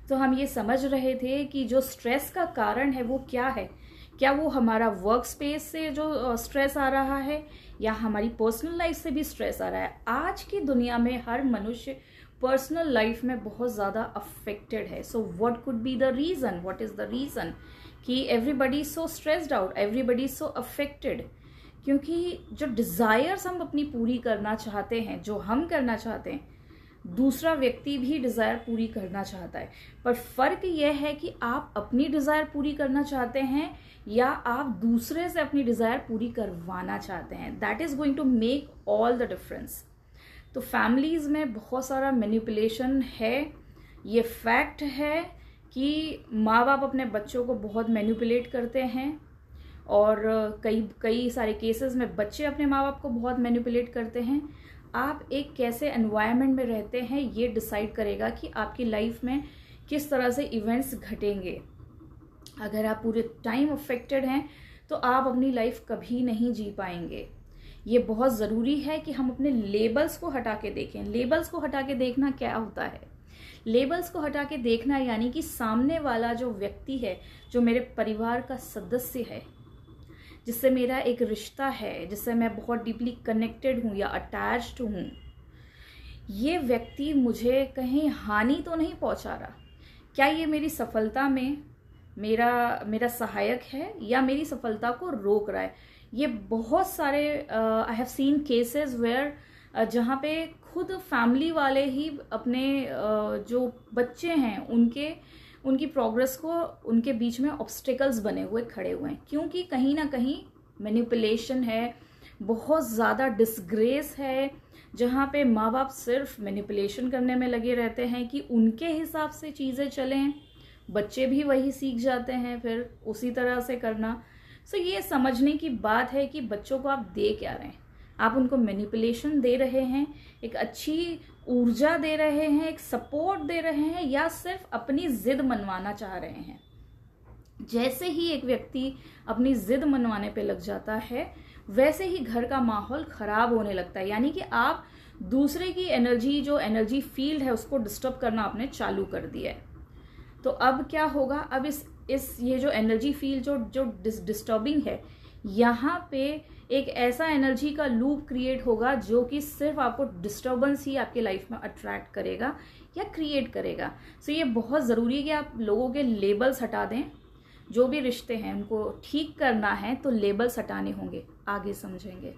तो हम ये समझ रहे थे कि जो स्ट्रेस का कारण है वो क्या है। क्या वो हमारा वर्क स्पेस से जो स्ट्रेस आ रहा है या हमारी पर्सनल लाइफ से भी स्ट्रेस आ रहा है। आज की दुनिया में हर मनुष्य पर्सनल लाइफ में बहुत ज़्यादा अफेक्टेड है। So what could be the reason, what is the reason कि everybody so stressed out, everybody so affected? क्योंकि जो डिज़ायर्स हम अपनी पूरी करना चाहते हैं, जो हम करना चाहते हैं, दूसरा व्यक्ति भी डिज़ायर पूरी करना चाहता है। पर फर्क यह है कि आप अपनी डिज़ायर पूरी करना चाहते हैं या आप दूसरे से अपनी डिज़ायर पूरी करवाना चाहते हैं। That is going to make all the difference. तो फैमिलीज़ में बहुत सारा मैनिपुलेशन है। ये फैक्ट है कि माँ बाप अपने बच्चों को बहुत मैनिपुलेट करते हैं और कई सारे केसेस में बच्चे अपने माँ बाप को बहुत मैनिपुलेट करते हैं। आप एक कैसे एनवायरनमेंट में रहते हैं ये डिसाइड करेगा कि आपकी लाइफ में किस तरह से इवेंट्स घटेंगे। अगर आप पूरे टाइम अफेक्टेड हैं तो आप अपनी लाइफ कभी नहीं जी पाएंगे। ये बहुत ज़रूरी है कि हम अपने लेबल्स को हटा के देखें। लेबल्स को हटा के देखना क्या होता है? लेबल्स को हटा के देखना यानी कि सामने वाला जो व्यक्ति है, जो मेरे परिवार का सदस्य है, जिससे मेरा एक रिश्ता है, जिससे मैं बहुत डीपली कनेक्टेड हूँ या अटैच्ड हूँ, ये व्यक्ति मुझे कहीं हानि तो नहीं पहुँचा रहा? क्या ये मेरी सफलता में मेरा सहायक है या मेरी सफलता को रोक रहा है? ये बहुत सारे I have seen cases where जहाँ पे खुद फैमिली वाले ही अपने जो बच्चे हैं उनकी प्रोग्रेस को उनके बीच में ऑब्स्टिकल्स बने हुए खड़े हुए हैं, क्योंकि कहीं ना कहीं मैनिपुलेशन है, बहुत ज़्यादा डिसग्रेस है, जहाँ पे माँ बाप सिर्फ मैनिपुलेशन करने में लगे रहते हैं कि उनके हिसाब से चीज़ें चलें। बच्चे भी वही सीख जाते हैं फिर उसी तरह से करना। सो ये समझने की बात है कि बच्चों को आप दे क्या रहे हैं। आप उनको मैनिपुलेशन दे रहे हैं, एक अच्छी ऊर्जा दे रहे हैं, एक सपोर्ट दे रहे हैं, या सिर्फ अपनी जिद मनवाना चाह रहे हैं? जैसे ही एक व्यक्ति अपनी जिद मनवाने पे लग जाता है वैसे ही घर का माहौल खराब होने लगता है। यानी कि आप दूसरे की एनर्जी, जो एनर्जी फील्ड है, उसको डिस्टर्ब करना आपने चालू कर दिया है। तो अब क्या होगा? अब ये जो एनर्जी फील्ड जो डिस्टर्बिंग है, यहाँ पे एक ऐसा एनर्जी का लूप क्रिएट होगा जो कि सिर्फ आपको डिस्टर्बेंस ही आपके लाइफ में अट्रैक्ट करेगा या क्रिएट करेगा। सो ये बहुत ज़रूरी है कि आप लोगों के लेबल्स हटा दें। जो भी रिश्ते हैं उनको ठीक करना है तो लेबल्स हटाने होंगे, आगे समझेंगे।